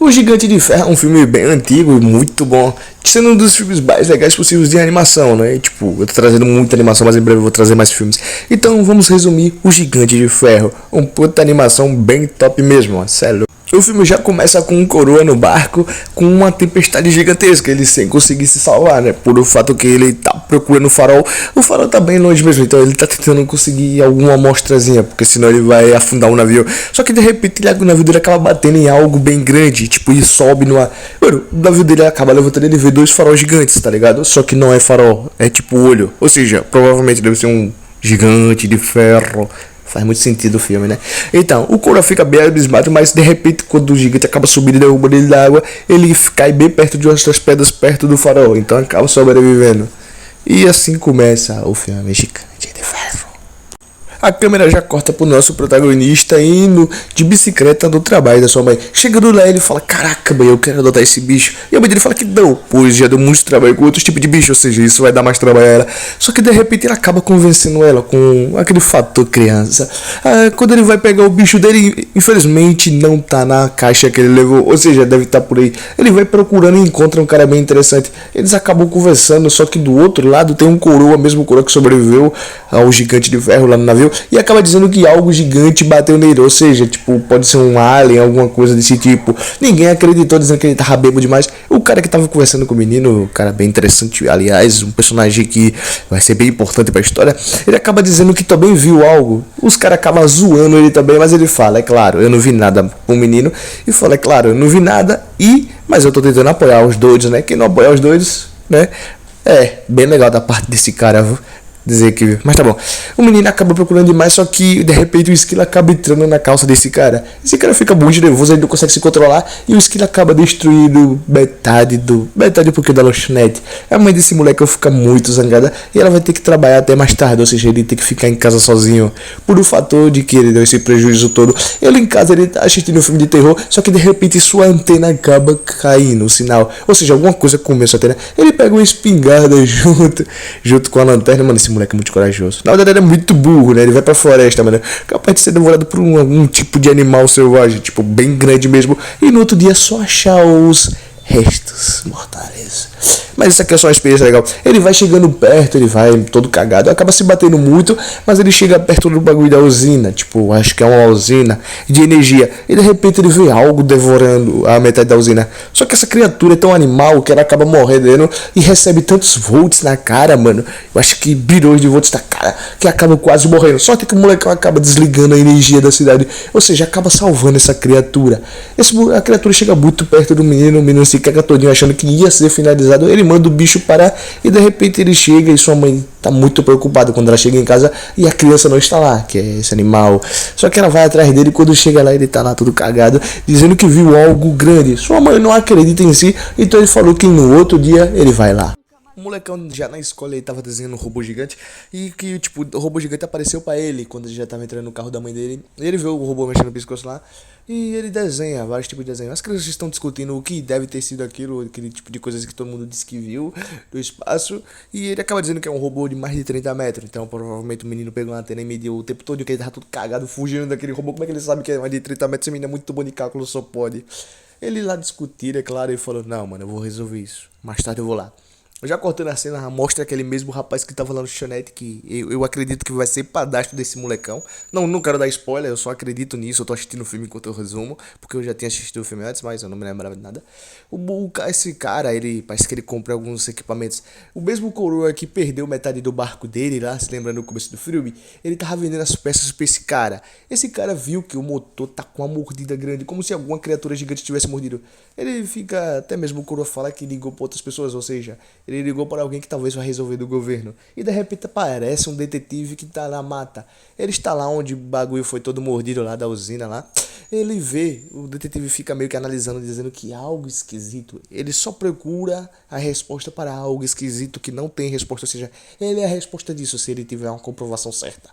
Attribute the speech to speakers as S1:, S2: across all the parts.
S1: O Gigante de Ferro é um filme bem antigo e muito bom, sendo um dos filmes mais legais possíveis de animação, né? Tipo, eu tô trazendo muita animação, mas em breve eu vou trazer mais filmes. Então vamos resumir O Gigante de Ferro, um puta animação bem top mesmo, ó, sério. O filme já começa com um coroa no barco com uma tempestade gigantesca, ele sem conseguir se salvar, né? Por o fato que ele tá procurando o farol tá bem longe mesmo, então ele tá tentando conseguir alguma amostrazinha, porque senão ele vai afundar o navio. Só que de repente o navio dele acaba batendo em algo bem grande, tipo, e sobe numa... Mano, o navio dele acaba levantando, ele vê dois faróis gigantes, tá ligado? Só que não é farol, é tipo olho, ou seja, provavelmente deve ser um gigante de ferro. Faz muito sentido o filme, né? Então, o Coroa fica bem abismado, mas de repente, quando o gigante acaba subindo e derrubando ele da água, ele cai bem perto de outras pedras, perto do farol. Então, acaba sobrevivendo. E assim começa o filme Gigante de Ferro. A câmera já corta pro nosso protagonista indo de bicicleta do trabalho da sua mãe. Chegando lá, ele fala: caraca, mãe, eu quero adotar esse bicho. E a mãe dele fala que não, pois já deu muito trabalho com outros tipos de bicho, ou seja, isso vai dar mais trabalho a ela. Só que de repente ele acaba convencendo ela com aquele fator criança. Quando ele vai pegar o bicho dele, infelizmente não tá na caixa que ele levou, ou seja, deve estar por aí. Ele vai procurando e encontra um cara bem interessante. Eles acabam conversando, só que do outro lado tem um coroa, mesmo coroa que sobreviveu ao Gigante de Ferro lá no navio. E acaba dizendo que algo gigante bateu nele, ou seja, tipo, pode ser um alien, alguma coisa desse tipo. Ninguém acreditou, dizendo que ele tava bêbado demais. O cara que tava conversando com o menino, um cara bem interessante, aliás, um personagem que vai ser bem importante pra história, ele acaba dizendo que também viu algo. Os caras acabam zoando ele também, mas ele fala: é claro, eu não vi nada com o menino. E fala: é claro, eu não vi nada, mas eu tô tentando apoiar os doidos, né? Quem não apoia os doidos, né? É, bem legal da parte desse cara, dizer que... Mas tá bom. O menino acaba procurando demais, só que de repente o esquilo acaba entrando na calça desse cara. Esse cara fica muito nervoso, ele não consegue se controlar e o esquilo acaba destruindo metade um pouquinho da lanchonete. A mãe desse moleque fica muito zangada e ela vai ter que trabalhar até mais tarde, ou seja, ele tem que ficar em casa sozinho por o fator de que ele deu esse prejuízo todo. Ele em casa, ele tá assistindo um filme de terror, só que de repente sua antena acaba caindo, o sinal, ou seja, alguma coisa comeu sua antena. Ele pega uma espingarda junto com a lanterna. Mano, esse moleque é muito corajoso. Na verdade, ele é muito burro, né? Ele vai pra floresta, mano. Capaz de ser devorado por algum tipo de animal selvagem, tipo, bem grande mesmo. E no outro dia só achar os restos mortais. Mas isso aqui é só uma experiência legal. Ele vai chegando perto, ele vai todo cagado, acaba se batendo muito, mas ele chega perto do bagulho da usina, tipo, acho que é uma usina de energia, e de repente ele vê algo devorando a metade da usina. Só que essa criatura é tão animal que ela acaba morrendo e recebe tantos volts na cara, mano. Eu acho que bilhões de volts na cara, que acaba quase morrendo. Só que o molecão acaba desligando a energia da cidade, ou seja, acaba salvando essa criatura. A criatura chega muito perto do menino, o menino se caga todinho achando que ia ser finalizado. Ele manda o bicho parar e de repente ele chega e sua mãe tá muito preocupada quando ela chega em casa e a criança não está lá, que é esse animal. Só que ela vai atrás dele e quando chega lá ele tá lá todo cagado, dizendo que viu algo grande. Sua mãe não acredita em si, então ele falou que no outro dia ele vai lá. O molecão já na escola ele tava desenhando um robô gigante e que, tipo, o robô gigante apareceu pra ele quando ele já tava entrando no carro da mãe dele. Ele viu o robô mexendo no pescoço lá e ele desenha vários tipos de desenho. As crianças estão discutindo o que deve ter sido aquilo, aquele tipo de coisas que todo mundo disse que viu do espaço. E ele acaba dizendo que é um robô de mais de 30 metros. Então provavelmente o menino pegou uma antena e mediu o tempo todo que ele tava tudo cagado, fugindo daquele robô. Como é que ele sabe que é mais de 30 metros? Esse menino é muito bom de cálculo, só pode. Ele lá discutir, é claro, ele falou: não, mano, eu vou resolver isso. Mais tarde eu vou lá. Já cortando a cena, mostra aquele mesmo rapaz que tava lá no chonete, que eu acredito que vai ser padastro desse molecão. Não quero dar spoiler, eu só acredito nisso, eu tô assistindo o filme enquanto eu resumo, porque eu já tinha assistido o filme antes, mas eu não me lembrava de nada. Esse cara, ele parece que ele compra alguns equipamentos. O mesmo coroa que perdeu metade do barco dele lá, se lembra no começo do filme, ele tava vendendo as peças pra esse cara. Esse cara viu que o motor tá com uma mordida grande, como se alguma criatura gigante tivesse mordido. Ele fica, até mesmo o coroa fala que ligou pra outras pessoas, ou seja, ele ligou para alguém que talvez vai resolver do governo. E de repente aparece um detetive que tá na mata. Ele está lá onde o bagulho foi todo mordido lá da usina lá. Ele vê, o detetive fica meio que analisando, dizendo que algo esquisito. Ele só procura a resposta para algo esquisito que não tem resposta. Ou seja, ele é a resposta disso se ele tiver uma comprovação certa.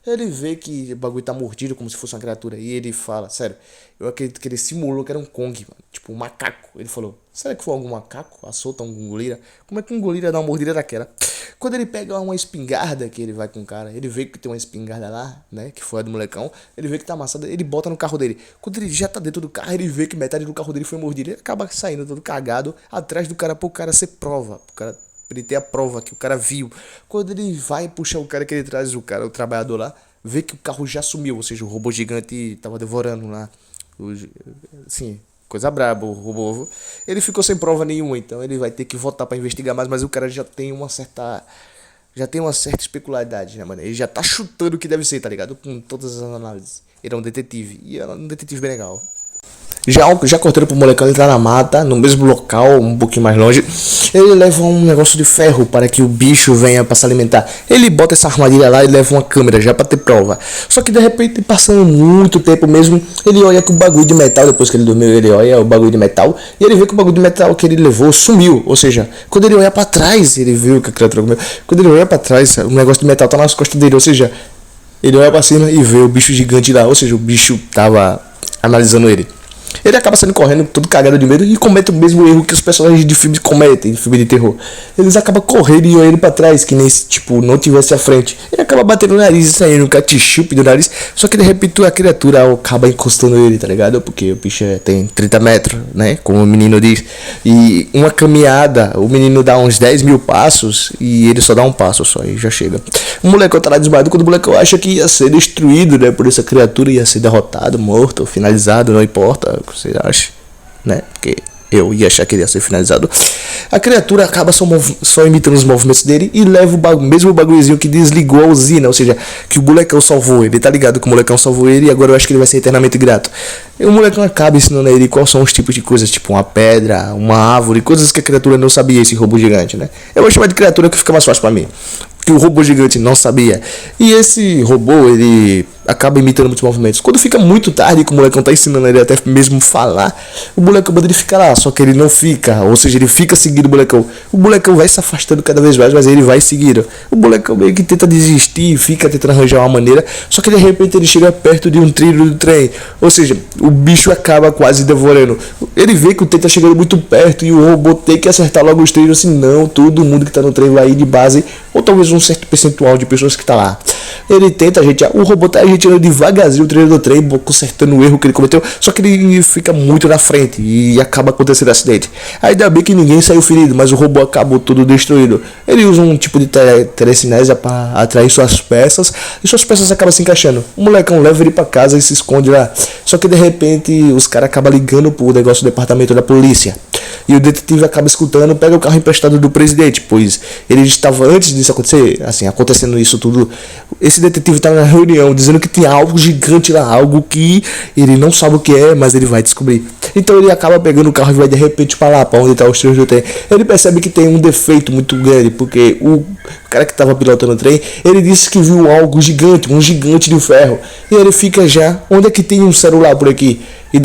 S1: Ele vê que o bagulho tá mordido como se fosse uma criatura. E ele fala: sério, eu acredito que ele simulou que era um Kong, mano. Tipo um macaco. Ele falou: será que foi algum macaco? Assolta algum gorila? Como é que um gorila dá uma mordida daquela? Quando ele pega uma espingarda, que ele vai com o cara, ele vê que tem uma espingarda lá, né, que foi a do molecão, ele vê que tá amassada, ele bota no carro dele. Quando ele já tá dentro do carro, ele vê que metade do carro dele foi mordida, ele acaba saindo todo cagado atrás do cara pro cara ser prova, pro cara, pra ele ter a prova que o cara viu. Quando ele vai puxar o cara que ele traz, o cara, o trabalhador lá, vê que o carro já sumiu, ou seja, o robô gigante tava devorando lá, assim, coisa braba, o robô. Ele ficou sem prova nenhuma, então ele vai ter que voltar pra investigar mais, mas o cara já tem uma certa especularidade, né, mano? Ele já tá chutando o que deve ser, tá ligado? Com todas as análises. Ele é um detetive, e é um detetive bem legal. Já cortando pro molecão entrar na mata, no mesmo local, um pouquinho mais longe. Ele leva um negócio de ferro para que o bicho venha para se alimentar. Ele bota essa armadilha lá e leva uma câmera já para ter prova. Só que de repente, passando muito tempo mesmo, ele olha que o bagulho de metal, depois que ele dormiu, ele olha o bagulho de metal e ele vê que o bagulho de metal que ele levou sumiu. Ou seja, quando ele olha para trás, ele viu que a criatura comeu. Quando ele olha para trás, o negócio de metal tá nas costas dele. Ou seja, ele olha para cima e vê o bicho gigante lá. Ou seja, o bicho tava analisando ele. Ele acaba saindo correndo, todo cagado de medo, e comete o mesmo erro que os personagens de filmes cometem, de filme de terror. Eles acabam correndo e olhando pra trás, que nem se, tipo, não tivesse à frente. Ele acaba batendo no nariz e saindo um ketchup do nariz, só que de repente a criatura acaba encostando ele, tá ligado? Porque o bicho tem 30 metros, né? Como o menino diz. E uma caminhada, o menino dá uns 10 mil passos e ele só dá um passo só, e já chega. O molecão tá lá desmaiado, quando o molecão acha que ia ser destruído, né? Por essa criatura, ia ser derrotado, morto, finalizado, não importa. Você acha, né? Porque eu ia achar que ele ia ser finalizado. A criatura acaba só imitando os movimentos dele e leva o mesmo bagulhozinho que desligou a usina, ou seja, que o molecão salvou ele. Tá ligado que o molecão salvou ele e agora eu acho que ele vai ser eternamente grato. E o molecão acaba ensinando a ele quais são os tipos de coisas, tipo uma pedra, uma árvore, coisas que a criatura não sabia, esse robô gigante, né? Eu vou chamar de criatura que fica mais fácil pra mim, que o robô gigante não sabia. E esse robô, ele acaba imitando muitos movimentos. Quando fica muito tarde, que o molecão tá ensinando ele até mesmo falar, o molecão manda ele ficar lá, só que ele não fica, ou seja, ele fica seguindo o molecão. O molecão vai se afastando cada vez mais, mas ele vai seguindo. O molecão meio que tenta desistir, fica tentando arranjar uma maneira, só que de repente ele chega perto de um trilho do trem, ou seja, o bicho acaba quase devorando. Ele vê que o trem tá chegando muito perto e o robô tem que acertar logo os trilhos, senão todo mundo que tá no trem vai ir de base, ou talvez um certo percentual de pessoas que tá lá. Ele tenta ajeitar, o robô tá ajeitando devagarzinho o trilho do trem, consertando o erro que ele cometeu, só que ele fica muito na frente e acaba acontecendo acidente. Ainda bem que ninguém saiu ferido, mas o robô acabou todo destruído. Ele usa um tipo de telecinésia para atrair suas peças e suas peças acabam se encaixando. O molecão leva ele para casa e se esconde lá. Só que de repente os caras acabam ligando pro negócio do departamento da polícia. E o detetive acaba escutando, pega o carro emprestado do presidente, pois ele estava, antes disso acontecer, assim, acontecendo isso tudo, esse detetive estava na reunião dizendo que tinha algo gigante lá, algo que ele não sabe o que é, mas ele vai descobrir. Então ele acaba pegando o carro e vai de repente para lá, para onde está os trilhos do trem. Ele percebe que tem um defeito muito grande, porque o cara que estava pilotando o trem, ele disse que viu algo gigante, um gigante de ferro. E ele fica já, onde é que tem um celular por aqui? E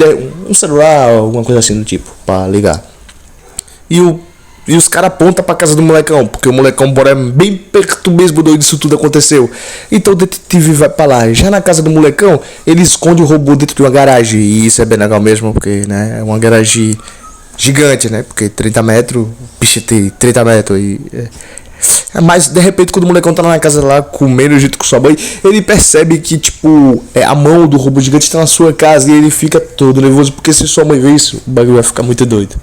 S1: um celular, alguma coisa assim do tipo, para ligar. E os caras apontam pra casa do molecão, porque o molecão mora bem perto mesmo de onde isso tudo aconteceu. Então o detetive vai pra lá. Já na casa do molecão, ele esconde o robô dentro de uma garagem. E isso é bem legal mesmo, porque, né, é uma garagem gigante, né? Porque 30 metros, bicho tem 30 metros e... Mas de repente, quando o molecão tá na casa lá comendo junto com sua mãe, ele percebe que, tipo, a mão do robô gigante tá na sua casa e ele fica todo nervoso, porque se sua mãe ver isso, o bagulho vai ficar muito doido.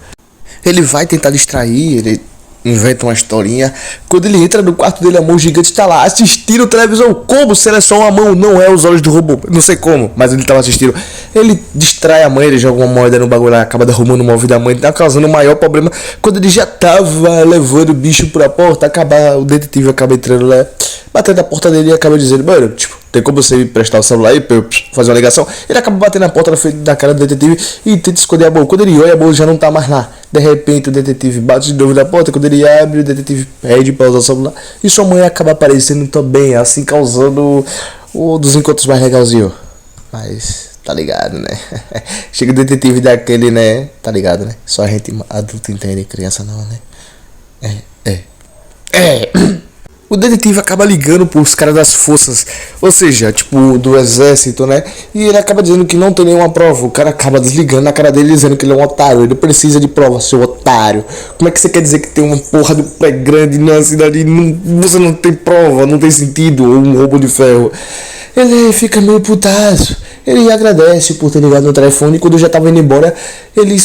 S1: Ele vai tentar distrair, ele inventa uma historinha. Quando ele entra no quarto dele, a mão gigante tá lá assistindo televisão. Como? Se ela é só uma mão, não é os olhos do robô. Não sei como, mas ele tava assistindo. Ele distrai a mãe, ele joga uma moeda no bagulho lá, acaba derrubando o móvel da mãe, tá causando o maior problema. Quando ele já tava levando o bicho pra porta, o detetive acaba entrando lá, batendo na porta dele e acaba dizendo: mano, tipo, tem como você me prestar o celular aí pra eu fazer uma ligação? Ele acaba batendo na porta na frente da cara do detetive e tenta esconder a mão. Quando ele olha, a mão já não tá mais lá. De repente o detetive bate de novo na porta. Quando ele abre, o detetive pede pra usar o celular. E sua mãe acaba aparecendo também, assim, causando um dos encontros mais legalzinho. Mas tá ligado, né? Chega o detetive daquele, né? Tá ligado, né? Só a gente adulto entende, criança não, né? É. o detetive acaba ligando pros caras das forças, ou seja, tipo, do exército, né? E ele acaba dizendo que não tem nenhuma prova. O cara acaba desligando na cara dele dizendo que ele é um otário. Ele precisa de prova, seu otário. Como é que você quer dizer que tem uma porra de pé grande na cidade e você não tem prova, não tem sentido, ou um roubo de ferro? Ele fica meio putaço. Ele agradece por ter ligado no telefone e quando já tava indo embora, ele